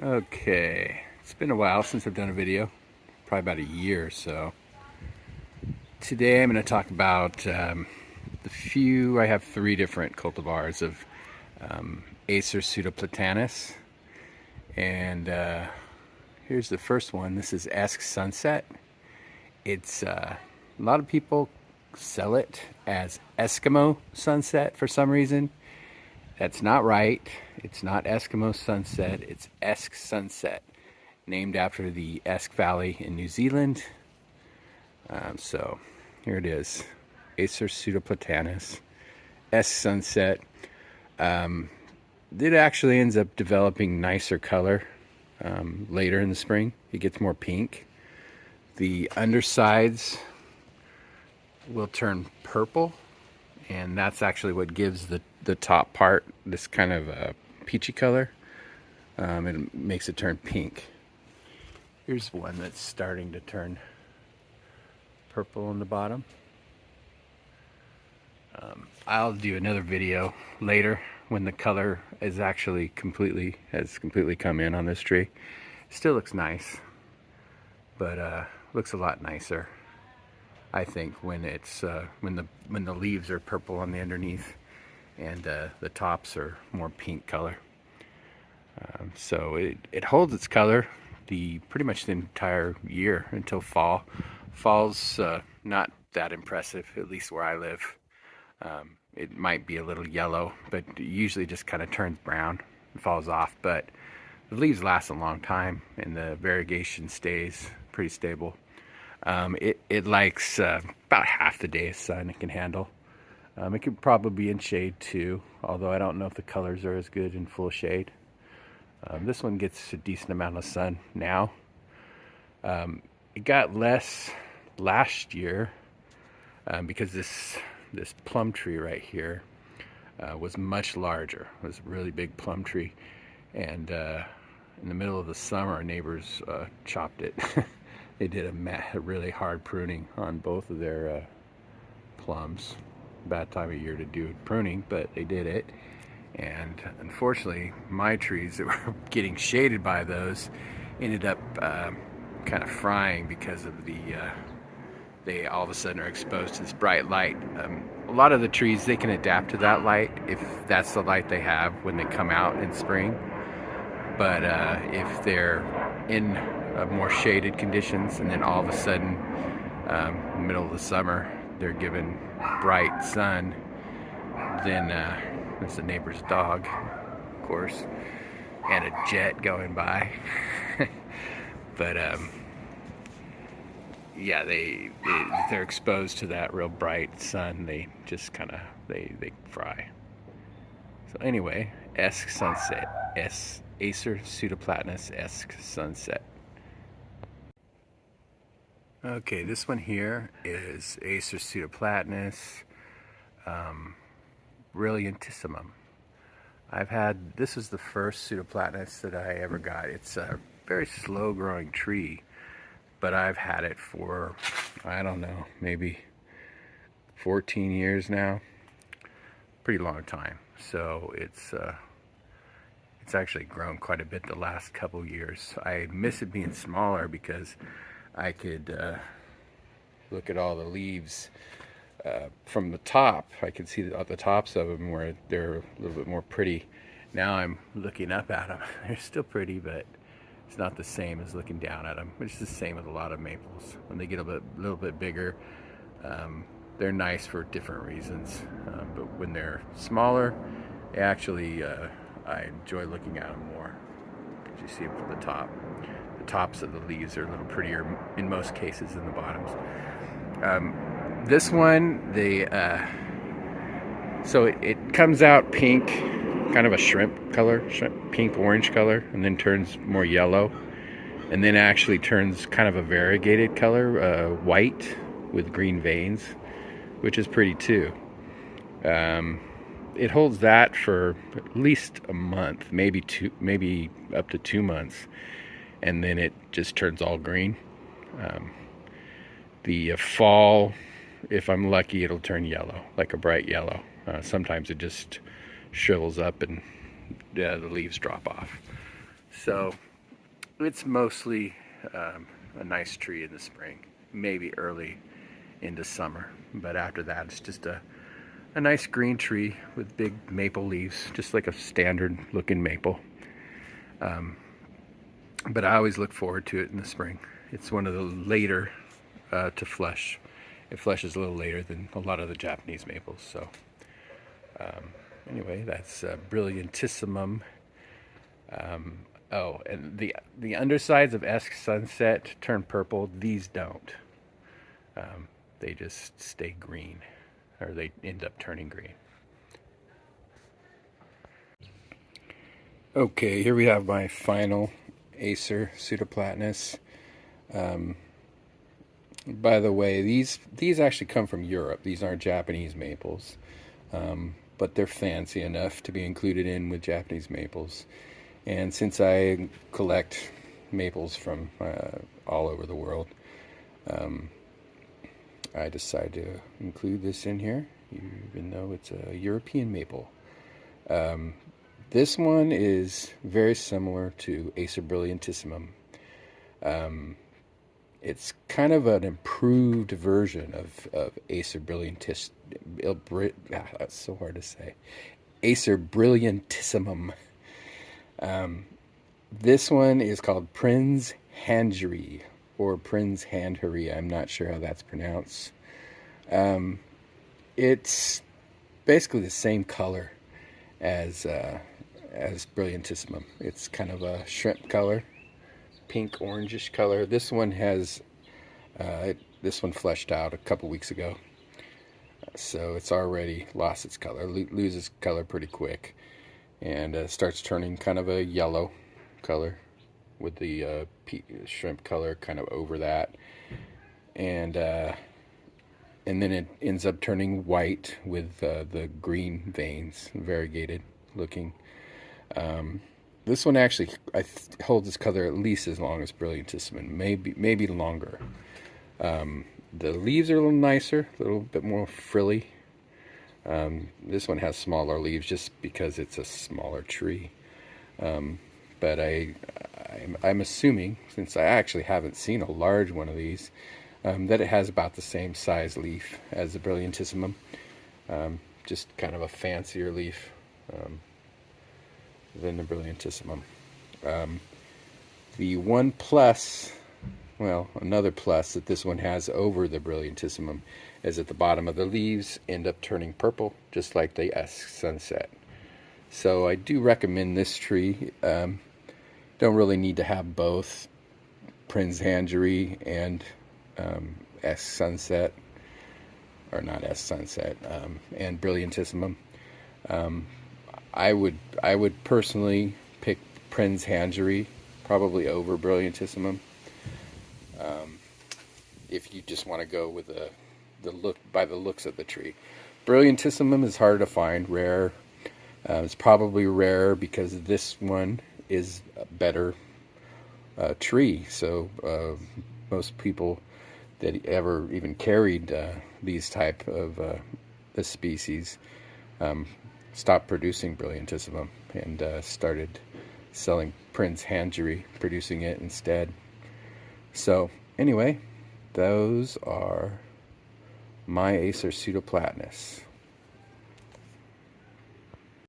Okay, it's been a while since I've done a video, probably about a year or so. Today I'm going to talk about I have three different cultivars of Acer pseudoplatanus. And here's the first one. This is Esk Sunset. It's a lot of people sell it as Eskimo Sunset for some reason. That's not right. It's not Eskimo Sunset. It's Esk Sunset, named after the Esk Valley in New Zealand. So here it is, Acer pseudoplatanus, Esk Sunset. It actually ends up developing nicer color later in the spring. It gets more pink. The undersides will turn purple, and that's actually what gives the top part this kind of peachy color. It makes it turn pink. Here's one that's starting to turn purple on the bottom. I'll do another video later when the color is actually completely come in on this tree. Still looks nice, but looks a lot nicer, I think, when it's when the leaves are purple on the underneath and the tops are more pink color. So it holds its color pretty much the entire year until fall. Fall's not that impressive, at least where I live. It might be a little yellow, but it usually just kind of turns brown and falls off. But the leaves last a long time, and the variegation stays pretty stable. It likes about half the day of sun it can handle. It could probably be in shade too, although I don't know if the colors are as good in full shade. This one gets a decent amount of sun now. It got less last year because this plum tree right here was much larger. It was a really big plum tree, and in the middle of the summer, our neighbors chopped it. They did a really hard pruning on both of their plums. Bad time of year to do pruning, but they did it. And unfortunately, my trees that were getting shaded by those ended up kind of frying because of they all of a sudden are exposed to this bright light. A lot of the trees, they can adapt to that light if that's the light they have when they come out in spring. But if they're in more shaded conditions and then all of a sudden, middle of the summer, they're given bright sun, then there's a neighbor's dog, of course, and a jet going by. But yeah, they're exposed to that real bright sun. They just kind of they fry. So anyway, Esk Sunset, Acer pseudoplatanus Esk Sunset. Okay, this one here is Acer pseudoplatanus Brilliantissimum. This is the first pseudoplatanus that I ever got. It's a very slow growing tree, but I've had it for, I don't know, maybe 14 years now. Pretty long time. So it's actually grown quite a bit the last couple years. I miss it being smaller because I could look at all the leaves from the top. I could see the tops of them where they're a little bit more pretty. Now I'm looking up at them. They're still pretty, but it's not the same as looking down at them, which is the same with a lot of maples. When they get a little bit bigger, they're nice for different reasons. But when they're smaller, actually, I enjoy looking at them more because you see them from the top. The tops of the leaves are a little prettier in most cases than the bottoms. This one, so it comes out pink, kind of a shrimp color, pink orange color, and then turns more yellow, and then actually turns kind of a variegated color, white with green veins, which is pretty too. It holds that for at least a month, maybe up to 2 months, and then it just turns all green. The fall, if I'm lucky, it'll turn yellow, like a bright yellow. Sometimes it just shrivels up and the leaves drop off. So it's mostly a nice tree in the spring, maybe early into summer, but after that it's just a nice green tree with big maple leaves, just like a standard looking maple. But I always look forward to it in the spring. It's one of the later to flush. It flushes a little later than a lot of the Japanese maples. So anyway, that's Brilliantissimum. Oh, and the undersides of S Sunset turn purple. These don't. They just stay green, or they end up turning green. Okay, here we have my final Acer pseudoplatanus. By the way, these actually come from Europe. These aren't Japanese maples, but they're fancy enough to be included in with Japanese maples. And since I collect maples from all over the world, I decided to include this in here, even though it's a European maple. This one is very similar to Acer Brilliantissimum. It's kind of an improved version of Acer Brilliantissimum. That's so hard to say. Acer Brilliantissimum. This one is called Prinzhangery or Prinzhangery. I'm not sure how that's pronounced. It's basically the same color as Brilliantissimum. It's kind of a shrimp color, pink orangish color. This one has this one fleshed out a couple weeks ago, so it's already lost its color. Loses color pretty quick, and starts turning kind of a yellow color with the shrimp color kind of over that, and then it ends up turning white with the green veins, variegated looking. This one actually holds its color at least as long as Brilliantissimum, maybe longer. The leaves are a little nicer, a little bit more frilly. This one has smaller leaves just because it's a smaller tree. But I'm assuming, since I actually haven't seen a large one of these, that it has about the same size leaf as the Brilliantissimum. Just kind of a fancier leaf than the Brilliantissimum. The one plus, well, another plus that this one has over the Brilliantissimum is at the bottom of the leaves end up turning purple, just like the S Sunset. So I do recommend this tree. Don't really need to have both Prinzhangery and S Sunset, or not S Sunset, and Brilliantissimum. I would personally pick Prinzhangery probably over Brilliantissimum. If you just want to go with the looks of the tree. Brilliantissimum is hard to find, rare. It's probably rare because this one is a better tree. So most people that ever even carried these type of this species stopped producing Brilliantissimum and started selling Prinzhangery, producing it instead. So anyway, those are my Acer pseudoplatanus.